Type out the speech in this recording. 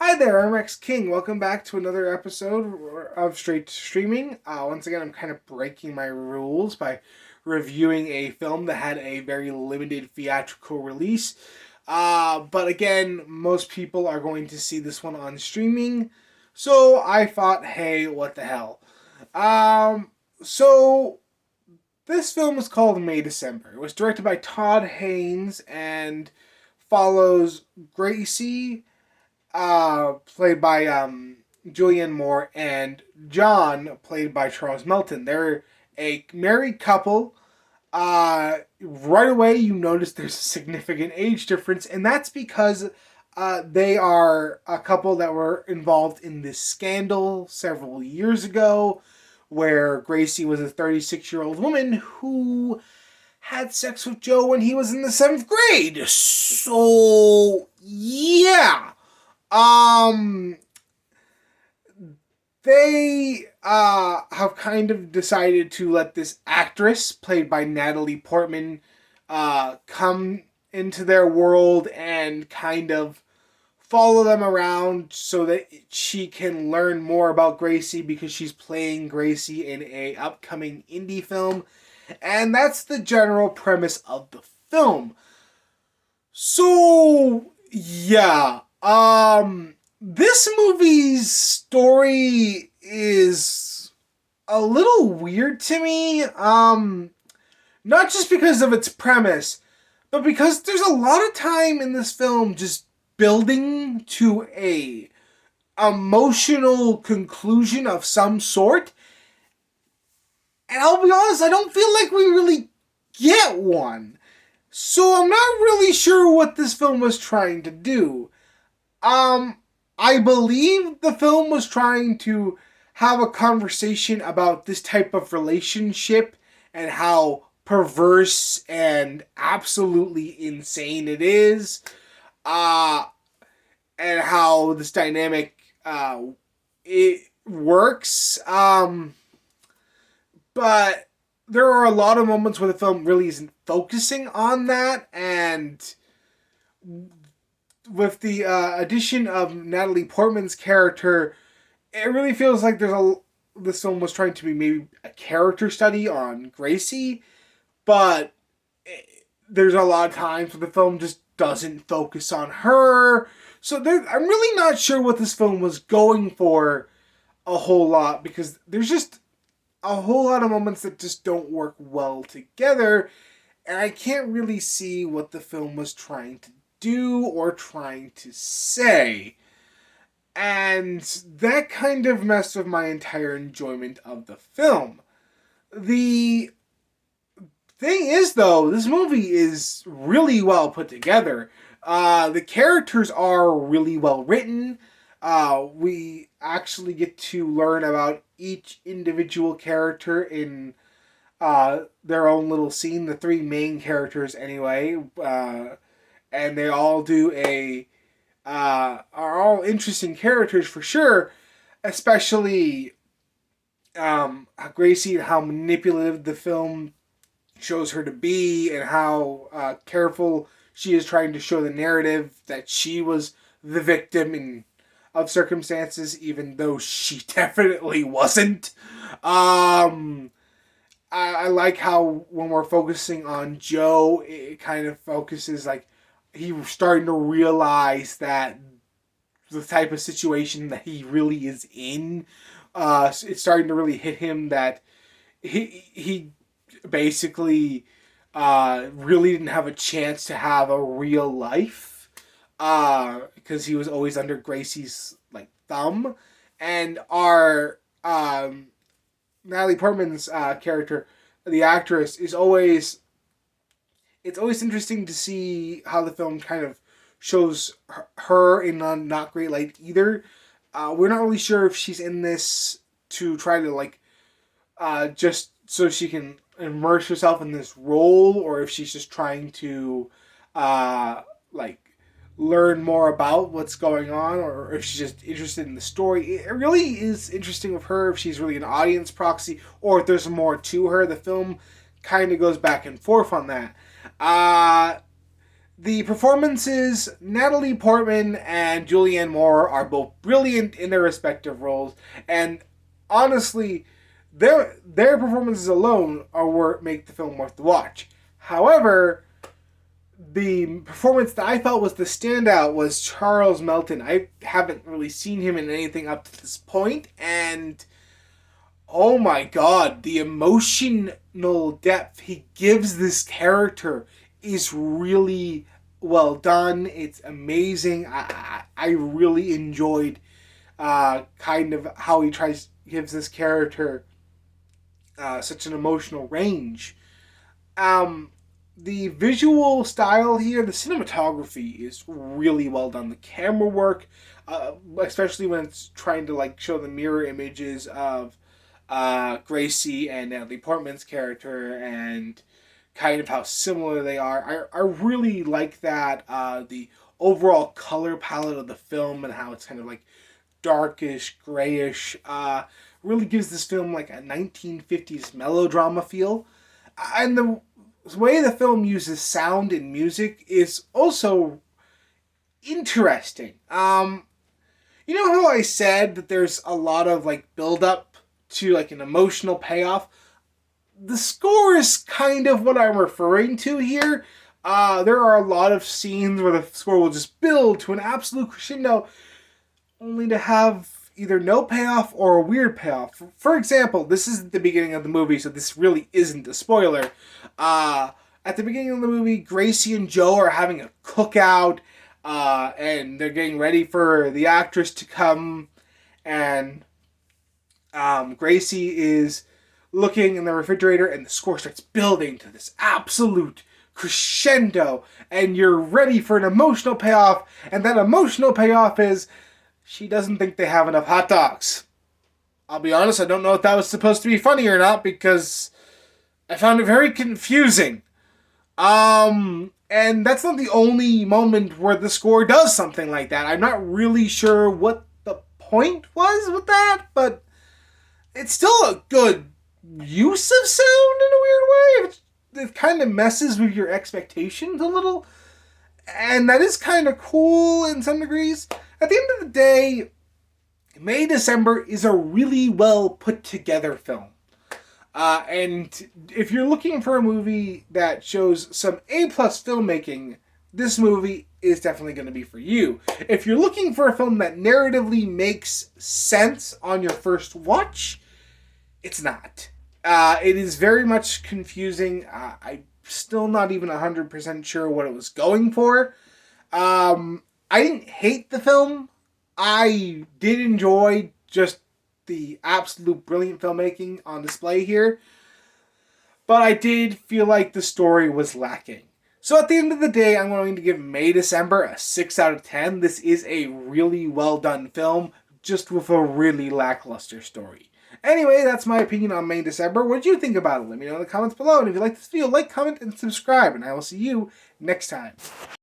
Hi there, I'm Rex King. Welcome back to another episode of Straight Streaming. Once again, I'm kind of breaking my rules by reviewing a film that had a very limited theatrical release. But again, most people are going to see this one on streaming, so I thought, hey, what the hell? So this film is called May December. It was directed by Todd Haynes and follows Gracie played by Julianne Moore, and John, played by Charles Melton. They're a married couple. Right away, you notice there's a significant age difference, and that's because they are a couple that were involved in this scandal several years ago, where Gracie was a 36-year-old woman who had sex with Joe when he was in the seventh grade. So, yeah. Um, they have kind of decided to let this actress, played by Natalie Portman, come into their world and kind of follow them around so that she can learn more about Gracie because she's playing Gracie in a upcoming indie film. And that's the general premise of the film. So, yeah. This movie's story is a little weird to me. Not just because of its premise, but because there's a lot of time in this film just building to a emotional conclusion of some sort. And I'll be honest, I don't feel like we really get one. So I'm not really sure what this film was trying to do. I believe the film was trying to have a conversation about this type of relationship and how perverse and absolutely insane it is. Uh, and how this dynamic it works. But there are a lot of moments where the film really isn't focusing on that, and with the addition of Natalie Portman's character, it really feels like this film was trying to be maybe a character study on Gracie, but there's a lot of times where the film just doesn't focus on her. So I'm really not sure what this film was going for a whole lot, because there's just a whole lot of moments that just don't work well together, and I can't really see what the film was trying to do or trying to say. And that kind of messed with my entire enjoyment of the film. The thing is, though, this movie is really well put together. The characters are really well written. We actually get to learn about each individual character in their own little scene. The three main characters, anyway, and they all are all interesting characters for sure. Especially Gracie, and how manipulative the film shows her to be, and how careful she is trying to show the narrative that she was the victim of circumstances, even though she definitely wasn't. I like how when we're focusing on Joe, it kind of focuses like he's starting to realize that the type of situation that he really is in. It's starting to really hit him that he basically really didn't have a chance to have a real life because he was always under Gracie's like thumb, and our Natalie Portman's character, the actress, is always. It's always interesting to see how the film kind of shows her in a not great light either. We're not really sure if she's in this to try to like just so she can immerse herself in this role, or if she's just trying to like learn more about what's going on, or if she's just interested in the story. It really is interesting with her if she's really an audience proxy, or if there's more to her. The film kind of goes back and forth on that. Uh, The performances, Natalie Portman and Julianne Moore are both brilliant in their respective roles, and honestly, their performances alone are what make the film worth the watch. However, the performance that I felt was the standout was Charles Melton. I haven't really seen him in anything up to this point, and oh my god, the emotional depth he gives this character is really well done. It's amazing. I really enjoyed kind of how he gives this character such an emotional range. Um, the visual style here, the cinematography is really well done. The camera work, especially when it's trying to like show the mirror images of Gracie and Natalie Portman's character and kind of how similar they are. I really like that. The overall color palette of the film and how it's kind of like darkish, grayish, really gives this film like a 1950s melodrama feel. And the way the film uses sound and music is also interesting. You know how I said that there's a lot of like build up to like an emotional payoff? The score is kind of what I'm referring to here. There are a lot of scenes where the score will just build to an absolute crescendo, only to have either no payoff or a weird payoff. For example, this is the beginning of the movie, so this really isn't a spoiler. At the beginning of the movie, Gracie and Joe are having a cookout, and they're getting ready for the actress to come, and Gracie is looking in the refrigerator, and the score starts building to this absolute crescendo, and you're ready for an emotional payoff, and that emotional payoff is she doesn't think they have enough hot dogs. I'll be honest, I don't know if that was supposed to be funny or not, because I found it very confusing. And that's not the only moment where the score does something like that. I'm not really sure what the point was with that, but it's still a good use of sound in a weird way. It kind of messes with your expectations a little, and that is kind of cool in some degrees. At the end of the day, May December is a really well put together film. And if you're looking for a movie that shows some A-plus filmmaking, this movie is definitely going to be for you. If you're looking for a film that narratively makes sense on your first watch, it's not. It is very much confusing. I'm still not even 100% sure what it was going for. I didn't hate the film. I did enjoy just the absolute brilliant filmmaking on display here. But I did feel like the story was lacking. So at the end of the day, I'm going to give May December a 6 out of 10. This is a really well done film, just with a really lackluster story. Anyway, that's my opinion on May December. What did you think about it? Let me know in the comments below. And if you like this video, like, comment, and subscribe. And I will see you next time.